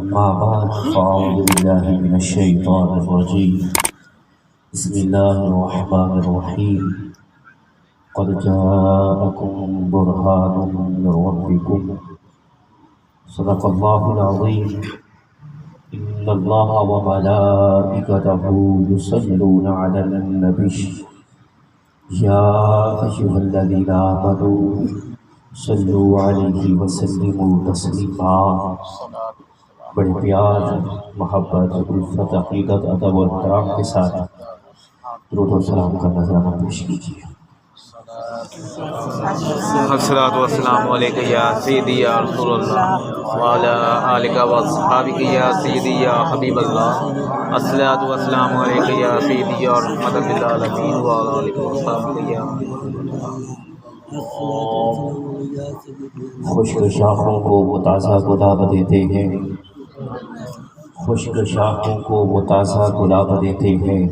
أما بعد فأعوذ بالله من الشيطان الرجيم بسم الله الرحمن الرحيم قد جاءكم برهان من ربكم صدق الله العظيم إن الله وملائكته يصلون على النبي يا أيها الذين آمنوا صلوا عليه وسلموا تسلیما۔ بڑے پیار، محبت، الفت، عقیدت، ادب اور احترام کے ساتھ درود و سلام کا نذرانہ پیش کیجیے۔ الصلاۃ والسلام علیک یا سیدی یا رسول اللہ وعلی آلک و اصحابک یا سیدی یا حبیب اللہ۔ الصلاۃ والسلام علیک یا سیدی یا رحمت للعالمین وعلی آلک و اصحابک یا خشک شاخوں کو وہ تازہ گلاب دیتے ہیں، خشک شاخوں کو وہ تازہ گلاب دیتے ہیں،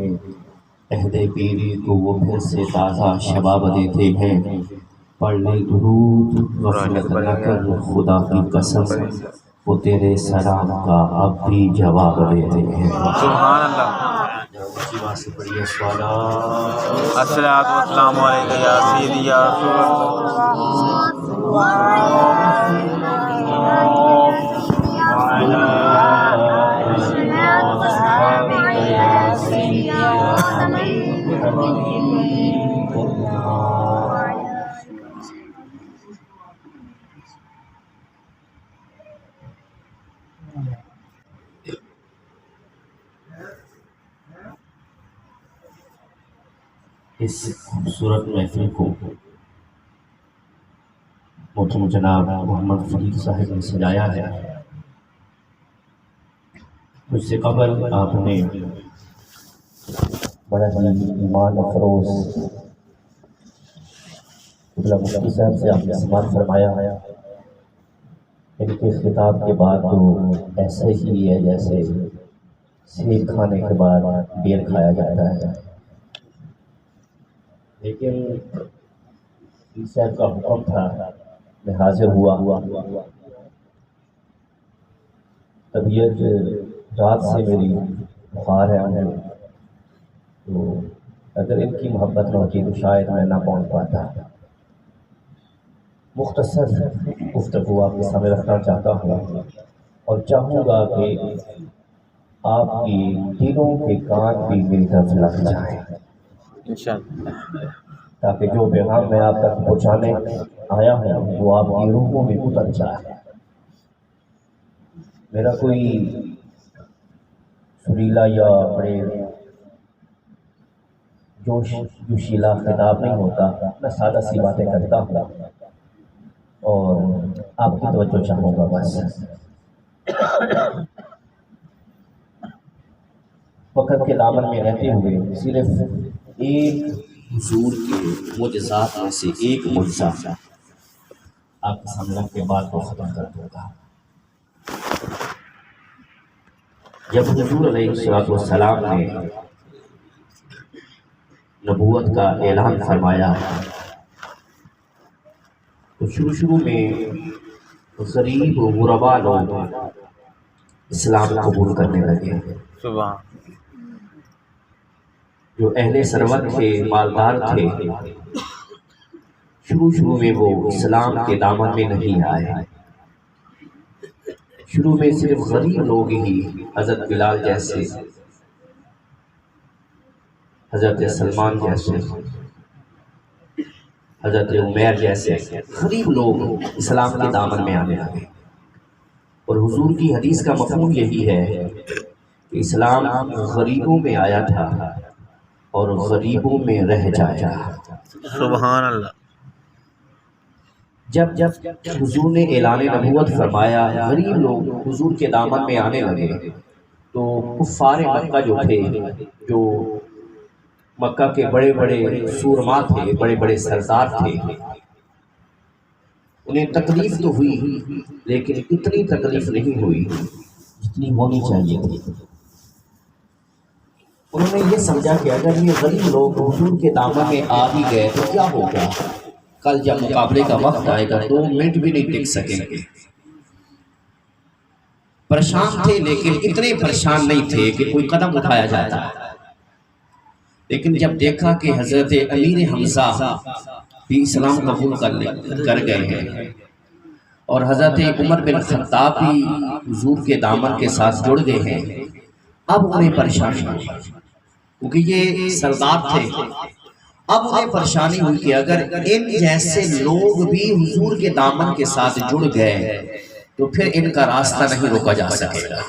عہد پیری کو وہ پھر سے تازہ شباب دیتے ہیں۔ پڑھ لے درود غفلت نہ کر خدا کی قسم، وہ تیرے سلام کا اب بھی جواب دیتے ہیں۔ سبحان اللہ۔ سے پڑھیے صلوات۔ الصلاۃ والسلام علیک یا سیدی یا رسول اس خوبصورت محفل کو محترم جناب محمد فرید صاحب نے سجایا ہے۔ مجھ سے قبل آپ نے بڑا ہی ایمان افروز قبلہ مفتی صاحب سے آپ نے سماعت فرمایا ہے۔ ان کے خطاب کے بعد تو ایسے ہی ہے جیسے سیب کھانے کے بعد بیر کھایا جاتا ہے، لیکن صاحب کا حکم تھا، میں حاضر ہوا۔ طبیعت رات سے میری بخار ہے، تو اگر ان کی محبت نہ ہوتی تو شاید میں نہ پہنچ پاتا۔ مختصر گفتگو آپ کے سامنے رکھنا چاہتا ہوں اور چاہوں گا کہ آپ کی دلوں کے کان بھی میری طرف لگ جائیں، تاکہ جو پیغام میں آپ تک پہنچانے آیا ہوں وہ آپ کی روحوں میں اتر جائے۔ میرا کوئی سریلا یا بڑے جوشیلا خطاب نہیں ہوتا، میں سادہ سی باتیں کرتا ہوں اور آپ کی توجہ چاہوں گا بس۔ وقت کے دامن میں رہتے ہوئے صرف ایک حضور کے معجزات میں سے ایک معجزہ آپ کے سامنے رکھ کے بات کو ختم کر دوں گا۔ جب حضور علیہ السلام نے نبوت کا اعلان فرمایا تو شروع میں غریب و غربا لوگ اسلام قبول کرنے لگے۔ جو اہل ثروت تھے، مالدار تھے، شروع میں وہ اسلام کے دامن میں نہیں آئے۔ شروع میں صرف غریب لوگ ہی، حضرت بلال جیسے، حضرت سلمان جیسے، حضرت عمیر جیسے غریب لوگ اسلام کے دامن میں آنے لگے۔ اور حضور کی حدیث کا مفہوم یہی ہے کہ اسلام غریبوں میں آیا تھا اور غریبوں میں رہ جائے گا۔ سبحان اللہ۔ جب حضور نے اعلان نبوت فرمایا، غریب لوگ حضور کے دامن میں آنے لگے، تو کفار مکہ جو تھے، جو مکہ کے بڑے بڑے سورما تھے، بڑے بڑے سردار تھے، انہیں تکلیف تو ہوئی لیکن اتنی تکلیف نہیں ہوئی جتنی ہونی چاہیے تھی۔ انہوں نے یہ سمجھا کہ اگر یہ غریب لوگ حضور کے دامن میں آ ہی گئے تو کیا ہوگا، کل جب مقابلے کا وقت آئے گا 2 منٹ بھی نہیں ٹک سکیں گے۔ پریشان تھے لیکن اتنے پریشان نہیں تھے کہ کوئی قدم اٹھایا جاتا. لیکن جب دیکھا کہ حضرت امیر حمزہ بھی اسلام قبول کر گئے ہیں اور حضرت عمر بن خطاب بھی حضور کے دامن کے ساتھ جڑ گئے ہیں، اب انہیں پریشانی ہوئی کیونکہ یہ سردار تھے. اب انہیں پریشانی ہوئی کہ اگر ان جیسے لوگ بھی حضور کے دامن کے ساتھ جڑ گئے تو پھر ان کا راستہ نہیں روکا جا سکے گا.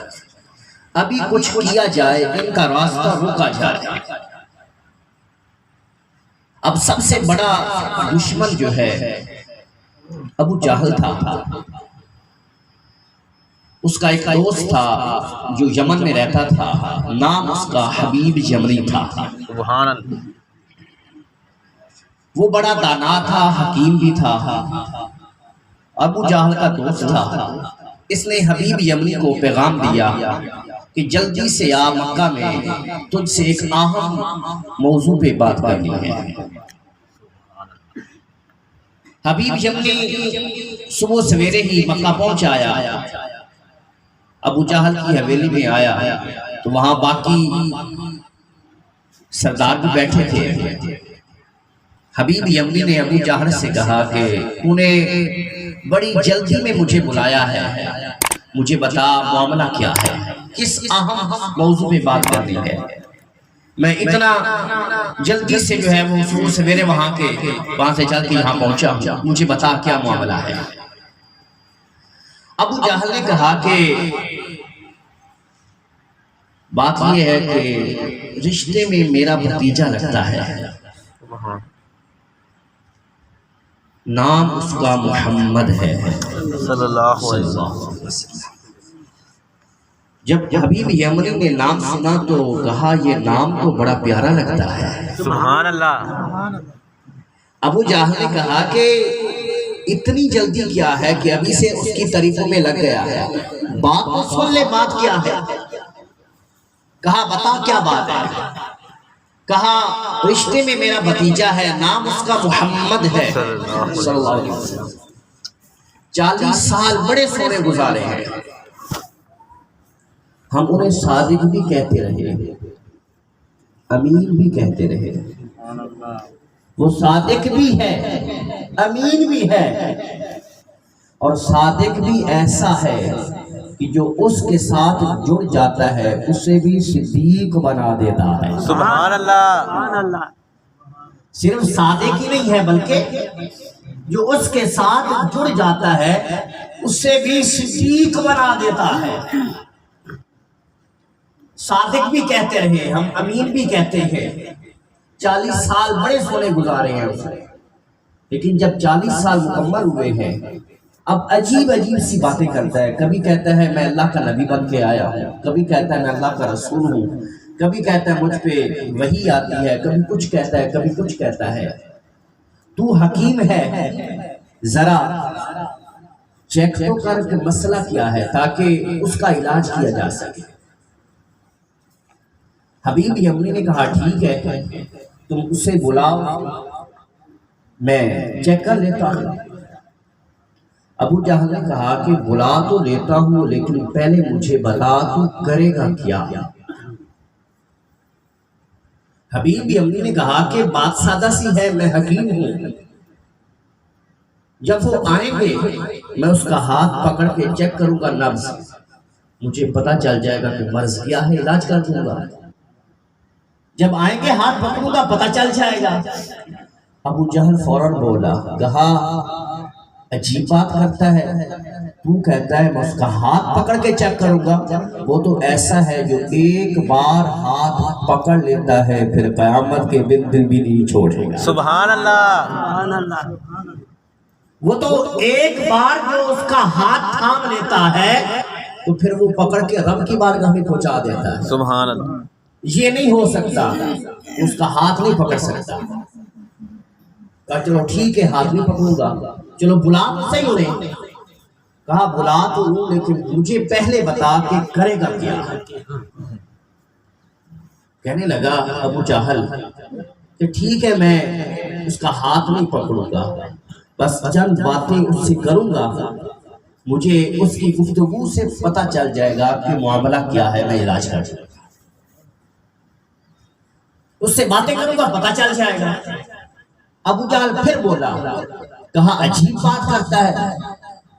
ابھی کچھ کیا جائے ان کا راستہ روکا جائے. اب سب سے بڑا دشمن جو ہے ابو جہل تھا. اس کا ایک دوست تھا جو یمن میں رہتا تھا، نام اس کا حبیب یمنی تھا. سبحان اللہ. وہ بڑا دانا تھا، حکیم بھی تھا. ابو جہل کا دوست تھا. اس نے حبیب یمنی کو پیغام دیا کہ جلدی سے آ، مکہ میں تجھ سے ایک اہم موضوع پہ بات کرنی ہے. حبیب یمنی صبح سویرے ہی مکہ پہنچ آیا. ابو جہل کی حویلی میں آیا تو وہاں باقی سردار بھی بیٹھے تھے. حبیب یمنی نے ابو جہل سے کہا کہ تو نے بڑی جلدی میں مجھے بلایا ہے، مجھے بتا معاملہ کیا ہے، کس اہم موضوع پہ بات کرنی ہے. میں اتنا جلدی سے جو ہے وہ صبح سویرے وہاں سے چل کے یہاں پہنچا، مجھے بتا کیا معاملہ ہے. ابو جہل نے کہا کہ بات یہ ہے کہ رشتے میں میرا بھتیجا لگتا ہے، نام اس کا محمد ہے صلی اللہ علیہ وسلم. جب حبیب یمنی نے نام سنا تو کہا یہ نام تو بڑا پیارا لگتا ہے. سبحان اللہ. ابو جہل نے کہا کہ اتنی جلدی کیا ہے کہ ابھی سے اس کی تعریفوں میں لگ گیا ہے، بات تو سن لے، بات کیا ہے. کہا بتا کیا بات ہے. کہا رشتے میں میرا بھتیجا ہے، نام اس کا محمد ہے صلی اللہ علیہ وسلم. 40 سال بڑے سونے گزارے ہیں. ہم انہیں صادق بھی کہتے رہے، امین بھی کہتے رہے. وہ صادق بھی ہے، امین بھی ہے، اور صادق بھی ایسا ہے کہ جو اس کے ساتھ جڑ جاتا ہے اسے بھی صدیق بنا دیتا ہے. سبحان اللہ. صرف صادق ہی نہیں ہے بلکہ جو اس کے ساتھ جڑ جاتا ہے اسے بھی صدیق بنا دیتا ہے. صادق بھی کہتے رہے، ہم امین بھی کہتے ہیں. 40 سال بڑے سونے گزارے ہیں اس نے. لیکن جب 40 سال مکمل ہوئے ہیں اب عجیب سی باتیں کرتا ہے. کبھی کہتا ہے میں اللہ کا نبی بن کے آیا ہوں، کبھی کہتا ہے میں اللہ کا رسول ہوں، کبھی کہتا ہے مجھ پہ وحی آتی ہے، کبھی کچھ کہتا ہے، کبھی کچھ کہتا ہے. تو حکیم ہے، ذرا چیک تو کر کہ مسئلہ کیا ہے تاکہ اس کا علاج کیا جا سکے. حبیب یمنی نے کہا ٹھیک ہے تم اسے بلاؤ، میں چیک کر لیتا ہوں. ابو جہل نے کہا کہ بلا تو لیتا ہوں لیکن پہلے مجھے بتا تو کرے گا کیا. حبیب یمنی نے کہا کہ بات سادہ سی ہے، میں حکیم ہوں. جب وہ آئیں گے میں اس کا ہاتھ پکڑ کے چیک کروں گا نبض، مجھے پتا چل جائے گا کہ مرض کیا ہے، علاج کر دوں گا. جب آئیں گے ہاتھ پکڑوں گا پتا چل جائے گا. ابو جہل فوراً بولا، کہا عجیب بات کرتا ہے، تو کہتا ہے میں اس کا ہاتھ پکڑ کے چیک کروں گا. وہ تو ایسا ہے جو ایک بار ہاتھ پکڑ لیتا ہے پھر قیامت کے دن بھی نہیں چھوڑے گا. سبحان اللہ. وہ تو ایک بار جو اس کا ہاتھ تھام لیتا ہے تو پھر وہ پکڑ کے رب کی بارگاہ میں پہنچا دیتا ہے. سبحان اللہ. یہ نہیں ہو سکتا، اس کا ہاتھ نہیں پکڑ سکتا. کہا چلو ٹھیک ہے ہاتھ نہیں پکڑوں گا، چلو بلا تو صحیح انہیں. کہا بلا تو ہوں لیکن مجھے پہلے بتا کہ کرے گا کیا. کہنے لگا ابو جہل کہ ٹھیک ہے میں اس کا ہاتھ نہیں پکڑوں گا، بس چند باتیں اس سے کروں گا مجھے اس کی گفتگو سے پتہ چل جائے گا کہ معاملہ کیا ہے، میں علاج کر دوں، اس سے باتیں کروں گا پتہ چل جائے گا۔ ابو جہل پھر بولا، کہا عجیب بات کرتا ہے،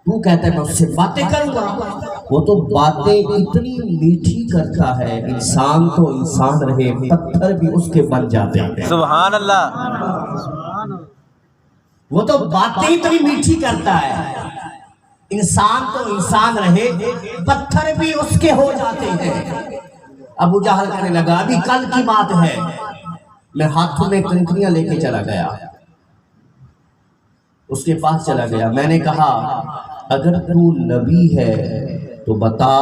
تو کہتا ہے میں اس سے باتیں کروں گا، وہ تو باتیں اتنی میٹھی کرتا ہے، انسان تو انسان رہے، پتھر بھی اس کے بن جاتے ہیں۔ سبحان اللہ، وہ تو باتیں اتنی میٹھی کرتا ہے، انسان تو انسان رہے، پتھر بھی اس کے ہو جاتے ہیں۔ ابو جہل کہنے لگا ابھی کل کی بات ہے، میں ہاتھوں میں کنکریاں لے کے چلا گیا، اس کے پاس چلا گیا، میں نے کہا اگر تو نبی ہے تو بتا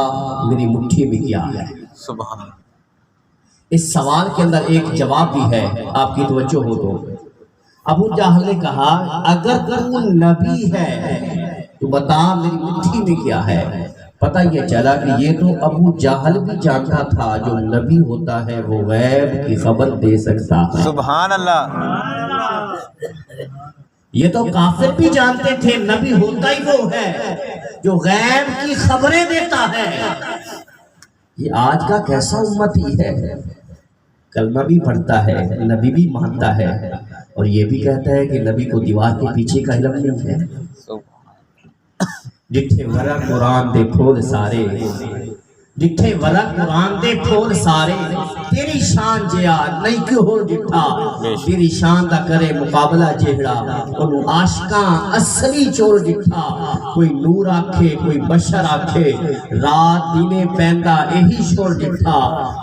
میری مٹھی میں کیا ہے۔ سبحان اللہ، اس سوال کے اندر ایک جواب بھی ہے، آپ کی توجہ ہو تو۔ ابو جہل نے کہا اگر تو نبی ہے تو بتا میری مٹھی میں کیا ہے۔ پتہ یہ چلا کہ یہ تو ابو جہل بھی جانتا تھا جو نبی ہوتا ہے وہ غیب کی خبر دے سکتا ہے۔ سبحان اللہ، یہ تو کافر بھی جانتے تھے نبی ہوتا ہی وہ ہے جو غیب کی خبریں دیتا ہے۔ یہ آج کا کیسا امتی ہے، کلمہ بھی پڑھتا ہے، نبی بھی مانتا ہے، اور یہ بھی کہتا ہے کہ نبی کو دیوار کے پیچھے کا علم نہیں ہے۔ جتھے ورا قرآن دے پھول سارے، جتھے ورا قرآن دے پھول سارے، تیری شان جیا نہیں کیوں ہو جٹھا، تیری شان دا کرے مقابلہ جہڑا، انہوں عاشقاں اصلی چور جٹھا، کوئی نور آکھے کوئی بشر آکھے، رات دینے پیندا ایہی شور جٹھا،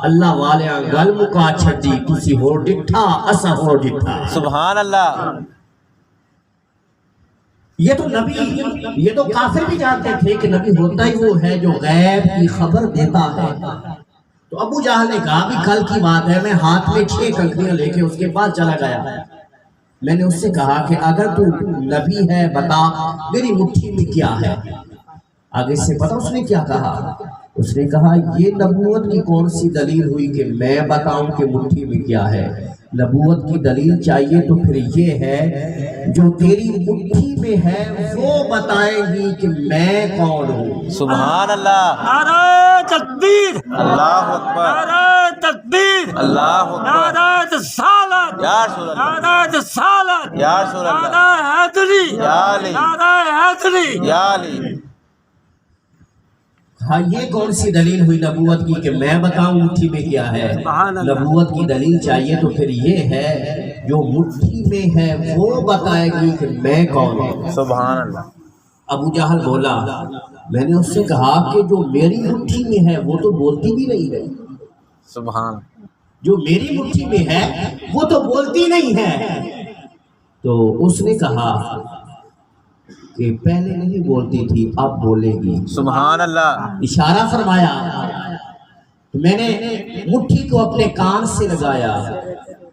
اللہ والیاں گل مکا چھڈی، تسی ہو جٹھا اسا ہو جٹھا۔ سبحان اللہ، یہ تو نبی، یہ تو کافر بھی جانتے تھے کہ نبی ہوتا ہی وہ ہے جو غیب کی خبر دیتا ہے۔ تو ابو جہل نے کہا بھی کل کی بات ہے، میں ہاتھ میں 6 کنکریاں لے کے اس کے پاس چلا گیا، میں نے اس سے کہا کہ اگر تو نبی ہے بتا میری مٹھی میں کیا ہے۔ آگے سے پتا اس نے کیا کہا، اس نے کہا یہ نبوت کی کون سی دلیل ہوئی کہ میں بتاؤں کہ مٹھی میں کیا ہے، نبوت کی دلیل چاہیے تو پھر یہ ہے جو تیری مٹھی میں ہے وہ بتائے گی کہ میں کون ہوں۔ سبحان اللہ، نعرہ تکبیر، اللہ اکبر، نعرہ تکبیر، اللہ اکبر، نعرہ رسالت، یا رسول اللہ، نعرہ رسالت، یا رسول اللہ، نعرہ حیدری، یا علی، نعرہ حیدری۔ یا علی۔ ہاں یہ کون سی دلیل ہوئی نبوت کی کہ میں بتاؤں مٹھی میں کیا ہے، نبوت کی دلیل چاہیے تو پھر یہ ہے جو مٹھی میں ہے وہ بتائے گی کہ میں کون ہوں۔ سبحان اللہ، ابو جہل بولا، میں نے اس سے کہا کہ جو میری مٹھی میں ہے وہ تو بولتی بھی نہیں ہے، سبحان، جو میری مٹھی میں ہے وہ تو بولتی نہیں ہے۔ تو اس نے کہا کہ پہلے نہیں بولتی تھی اب بولے گی۔ سبحان اللہ، اشارہ فرمایا تو میں نے مٹھی کو اپنے کان سے لگایا۔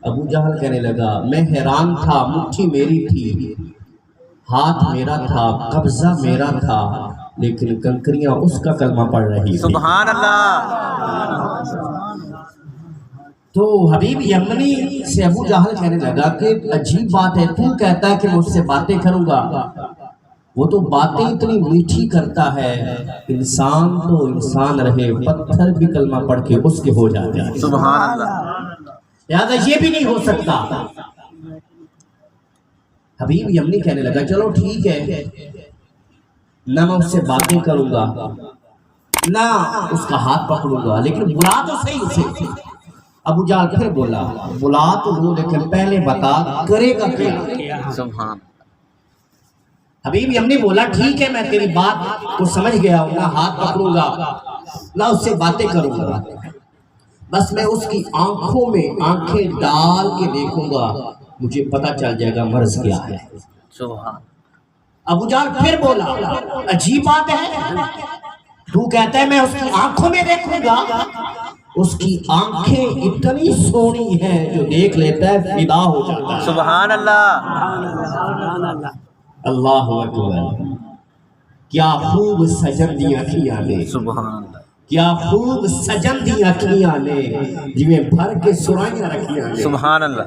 ابو جہل کہنے لگا میں حیران تھا، مٹھی میری تھی، ہاتھ میرا تھا، قبضہ میرا تھا، لیکن کنکریاں اس کا کلمہ پڑھ رہی تھی۔ سبحان اللہ، تو حبیب یمنی سے ابو جہل کہنے لگا کہ عجیب بات ہے، تو کہتا ہے کہ میں اس سے باتیں کروں گا، وہ تو باتیں اتنی میٹھی کرتا ہے، انسان تو انسان رہے، پتھر بھی کلمہ پڑھ کے اس کے ہو جاتے ہیں۔ سبحان اللہ، لہٰذا یہ بھی نہیں ہو سکتا۔ حبیب یمنی کہنے لگا چلو ٹھیک ہے، نہ میں اس سے باتیں کروں گا نہ اس کا ہاتھ پکڑوں گا، لیکن بلا تو صحیح اسے۔ ابو جہل پھر بولا بلا تو وہ، لیکن پہلے بتا کرے گا کیا۔ سبحان، حبیب یمنی بولا ٹھیک ہے میں تیری بات کو سمجھ گیا ہوں، نہ ہاتھ پکڑوں گا نہ اس سے باتیں کروں گا، بس میں اس کی آنکھوں میں آنکھیں ڈال کے دیکھوں گا، مجھے پتہ چل جائے گا مرض کیا ہے۔ سبحان، ابو جہل پھر بولا عجیب بات ہے، تو کہتا ہے میں اس کی آنکھوں میں دیکھوں گا، اس کی آنکھیں اتنی سونی ہیں جو دیکھ لیتا ہے فدا ہو جاتا ہے۔ سبحان اللہ، اللہ اکبر، کیا خوب سجن دی اکھیاں نے، سبحان اللہ، کیا خوب سجن دی اکھیاں نے، جویں بھر کے سرائیاں رکھیاں نے۔ سبحان اللہ،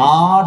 8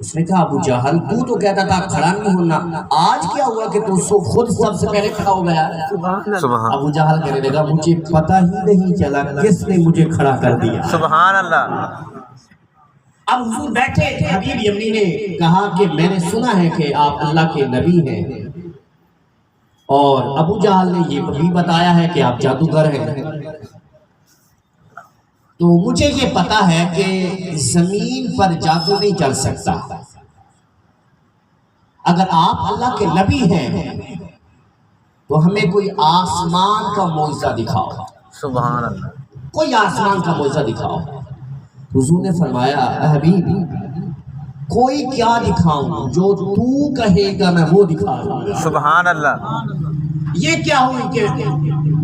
اس نے کہا ابو جہل تو کہتا تھا کھڑا نہیں ہونا، آج کیا ہوا کہ تو خود سب سے پہلے کھڑا ہو گیا؟ سبحان ابو جہل کہنے لگا مجھے پتہ ہی نہیں چلا کس نے مجھے کھڑا کر دیا۔ سبحان اللہ۔ اب حضور بیٹھے، حبیب یمنی نے کہا کہ میں نے سنا ہے کہ آپ اللہ کے نبی ہیں، اور ابو جہل نے یہ بھی بتایا ہے کہ آپ جادوگر ہیں، تو مجھے یہ پتا ہے کہ زمین پر جادو نہیں چل سکتا، اگر آپ اللہ کے نبی ہیں تو ہمیں کوئی آسمان کا معجزہ دکھاؤ، سبحان اللہ۔ کوئی آسمان کا معجزہ دکھاؤ۔ حضور نے فرمایا اے حبیب کوئی کیا دکھاؤں، جو تو کہے گا میں وہ دکھا دوں گا۔ سبحان اللہ۔ یہ کیا ہوئی کہ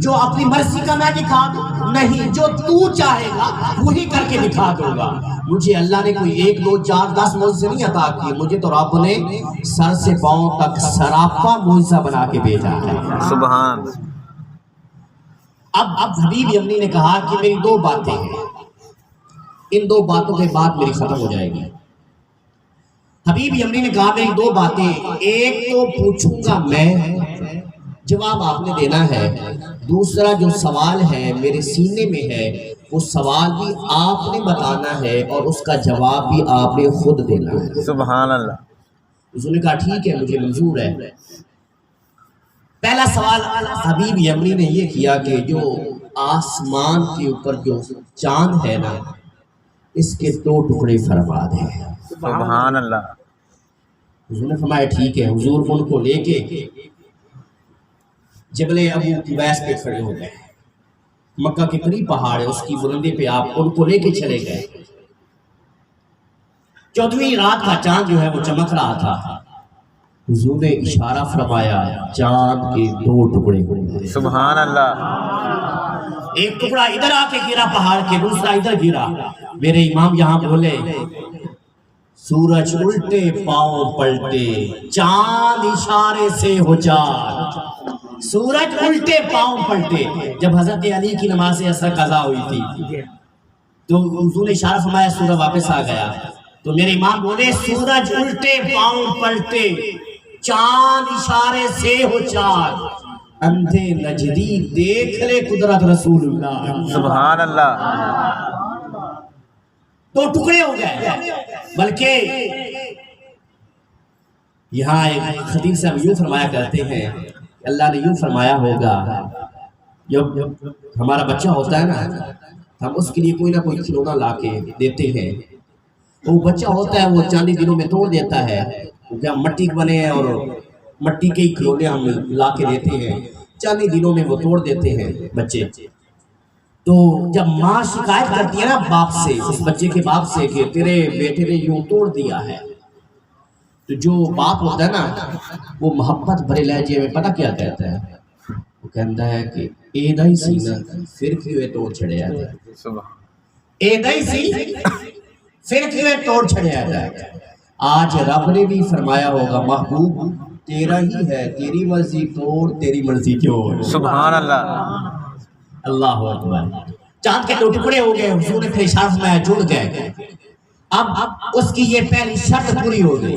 جو اپنی مرضی کا میں دکھا دوں؟ نہیں، جو تو چاہے گا وہی کر کے دکھا دوں گا۔ مجھے اللہ نے کوئی 1 2 4 10 معجزے نہیں عطا کیے، مجھے تو رب نے سر سے پاؤں تک سراپا معجزہ بنا کے بھیجا ہے۔ سبحان۔ اب حبیب یمنی نے کہا کہ میری 2 باتیں ہیں، ان 2 باتوں کے بعد میری ختم ہو جائے گی۔ حبیب یمنی نے کہا میری 2 باتیں، ایک تو پوچھوں گا میں، جواب آپ نے دینا ہے، دوسرا جو سوال ہے میرے سینے میں ہے وہ سوال بھی آپ نے بتانا ہے اور اس کا جواب بھی آپ نے خود دینا ہے۔ سبحان اللہ۔ حضور نے کہا ٹھیک ہے مجھے منظور ہے۔ پہلا سوال حبیب یمنی نے یہ کیا کہ جو آسمان کے اوپر جو چاند ہے نا، اس کے 2 ٹکڑے فرما دیں۔ سبحان اللہ۔ حضور نے فرمایا ٹھیک ہے۔ حضور ان کو لے کے جبل ابو قبیس پہ کھڑے ہو گئے، مکہ کے قریب پہاڑ ہے، اس کی بلندی پہ آپ ان کو لے کے چلے گئے۔ 14ویں رات کا چاند جو ہے وہ چمک رہا تھا، حضور نے اشارہ فرمایا چاند کے 2 ٹکڑے ہوئے۔ سبحان اللہ۔ ایک ٹکڑا ادھر آ کے گرا پہاڑ کے، دوسرا ادھر گرا۔ میرے امام یہاں بولے سورج الٹے پاؤں پلٹے، چاند اشارے سے ہو چار۔ سورج الٹے پاؤں پلٹے، جب حضرت علی کی نماز عصر قضا ہوئی تھی تو حضور نے اشارہ فرمایا، سورج واپس آ گیا، تو میرے امام بولے سورج الٹے پاؤں پلٹے، چاند اشارے سے ہو چار، اندھے نجدی دیکھ لے قدرت رسول اللہ۔ سبحان اللہ۔ 2 ٹکڑے ہو گئے۔ بلکہ یہاں ایک خطیب صاحب یوں فرمایا کرتے ہیں، اللہ نے یوں فرمایا ہوگا، جب ہمارا بچہ ہوتا ہے نا ہم اس کے لیے کوئی نہ کوئی کھلونا لا کے دیتے ہیں، وہ بچہ ہوتا ہے وہ چاندی دنوں میں توڑ دیتا ہے، کیونکہ ہم مٹی بنے ہیں اور مٹی کے ہی کھلونے ہم لا کے دیتے ہیں، چاندی دنوں میں وہ توڑ دیتے ہیں بچے۔ تو جب ماں شکایت کرتی ہے نا باپ سے، اس بچے کے باپ سے کہ تیرے بیٹے نے یوں توڑ دیا ہے، تو جو باپ ہوتا ہے نا وہ محبت بھرے لہجے میں پتہ کیا کہتا ہے، وہ کہتا ہے کہ ایدہ ہی سی نا پھر کیوں توڑ چھڑے آتا ہے، ایدہ ہی سی پھر کیوں توڑ چھڑے آتا ہے۔ آج رب نے بھی فرمایا ہوگا محبوب تیرا ہی ہے، تیری مرضی توڑ تیری مرضی جوڑ۔ سبحان اللہ۔ اللہ اکبر۔ چاند کے 2 ٹکڑے ہو گئے، حضور نے پھر اشارہ فرمایا جڑ گئے۔ اب اس کی یہ پہلی شرط پوری ہو گئی،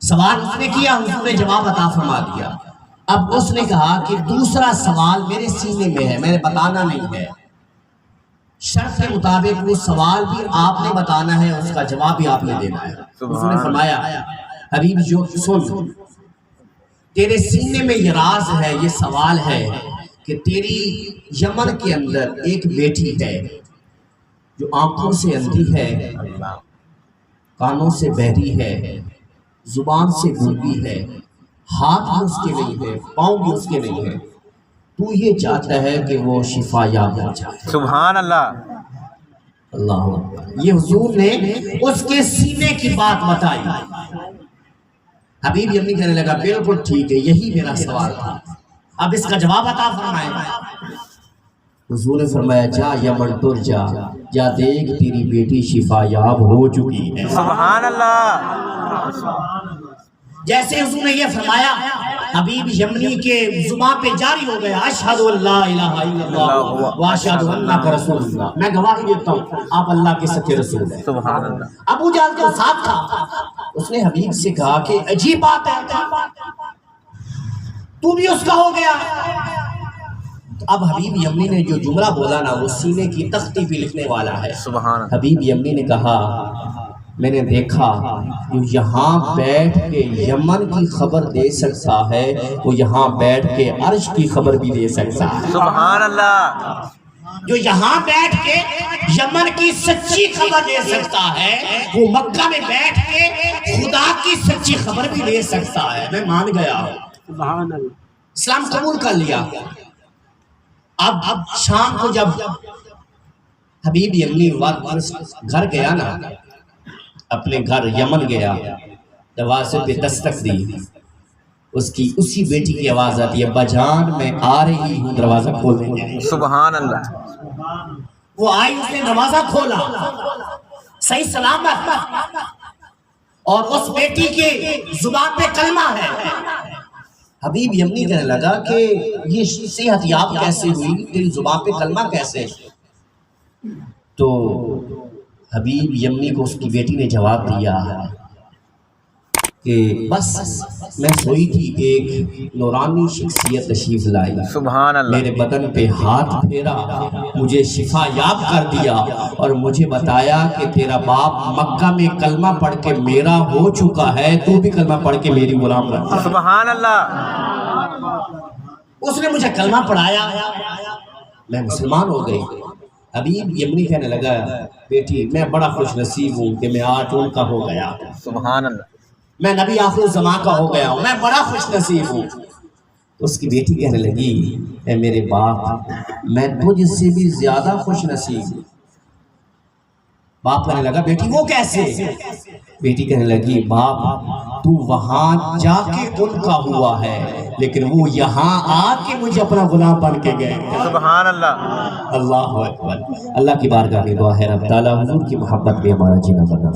سوال اس نے کیا، حضور نے جواب عطا فرما دیا۔ اب اس نے کہا کہ دوسرا سوال میرے سینے میں ہے، میں نے بتانا نہیں ہے، شرط کے مطابق وہ سوال بھی آپ نے بتانا ہے، اس کا جواب بھی آپ نے دینا ہے۔ حضور نے فرمایا حبیب جو سن، تیرے سینے میں یہ راز ہے، یہ سوال ہے کہ تیری یمن کے اندر ایک بیٹی ہے جو آنکھوں سے اندھی ہے، کانوں سے بہری ہے، زبان سے گونگی ہے، ہاتھ بھی اس کے نہیں ہے، پاؤں بھی اس کے نہیں ہے، تو یہ چاہتا ہے کہ وہ شفا یاب ہو جائے۔ سبحان اللہ۔ اللہ اکبر۔ یہ حضور نے اس کے سینے کی بات بتائی۔ حبیب یمنی کہنے لگا بالکل ٹھیک ہے، یہی میرا سوال تھا، اب اس کا جواب عطا فرمائے۔ حضور نے فرمایا جا یمن تر جا، جا دیکھ تیری بیٹی شفا یاب ہو چکی ہے۔ سبحان اللہ۔ جیسے حضور نے یہ فرمایا حبیب یمنی کے زبان پہ جاری ہو گیا اشہد ان لا الہ الا اللہ واشہد انک رسول اللہ، میں گواہی دیتا ہوں آپ اللہ کے سچے رسول ہیں۔ سبحان اللہ۔ ابو جہل جو ساتھ تھا اس نے حبیب سے کہا کہ عجیب بات ہے تو بھی اس کا ہو گیا۔ اب حبیب یمنی نے جو جملہ بولا نا وہ سینے کی تختی پہ لکھنے والا ہے۔ سبحان اللہ۔ حبیب یمنی نے کہا میں نے دیکھا جو یہاں بیٹھ کے یمن کی خبر دے سکتا ہے وہ یہاں بیٹھ کے عرش کی خبر بھی دے سکتا ہے۔ سبحان اللہ۔ جو یہاں بیٹھ کے یمن کی سچی خبر دے سکتا ہے وہ مکہ میں بیٹھ کے خدا کی سچی خبر بھی دے سکتا ہے۔ میں مان گیا ہوں، سبحان اللہ، اسلام قبول کر لیا۔ اب شام کو جب حبیب یمنی گھر گیا نا، اپنے گھر یمن گیا، دروازے پہ دستک دی، اس کی اسی بیٹی کی آواز آتی ہے بجان میں آ رہی ہوں دروازہ کھولنے۔ سبحان اللہ۔ وہ آئی، اس نے دروازہ کھولا، صحیح سلامت، اور اس بیٹی کے زبان پہ کلمہ ہے۔ حبیب یمنی کہنے لگا کہ یہ صحت یاب کیسے ہوئی، تیری زبان پہ کلمہ کیسے؟ تو حبیب یمنی کو اس کی بیٹی نے جواب دیا کہ بس میں سوئی تھی، ایک نورانی شخصیت تشریف لائی، سبحان اللہ۔ میرے بدن پہ ہاتھ پھیرا، مجھے شفا یاب کر دیا اور مجھے بتایا کہ تیرا باپ مکہ میں کلمہ پڑھ کے میرا ہو چکا ہے، تو بھی کلمہ پڑھ کے میری غلام بن جا۔ سبحان اللہ۔ اس نے مجھے کلمہ پڑھایا، میں مسلمان ہو گئی۔ حبیب یمنی کہنے لگا بیٹی میں بڑا خوش نصیب ہوں کہ میں آج ان کا ہو گیا، سبحان اللہ۔ میں نبی آخر الزمان کا ہو گیا ہوں، میں بڑا خوش نصیب ہوں۔ تو اس کی بیٹی کہنے لگی اے میرے باپ میں تجھ سے بھی زیادہ خوش نصیب ہوں۔ باپ کہنے لگا بیٹی وہ کیسے؟ بیٹی کہنے لگی باپ تو وہاں جا کے ان کا ہوا ہے لیکن وہ یہاں آ کے مجھے اپنا غلام بن کے گئے۔ سبحان اللہ۔ اللہ اکبر۔ اللہ کی بارگاہ میں دعا ہے رب تعالیٰ حضور کی محبت میں ہمارا جینا بنا۔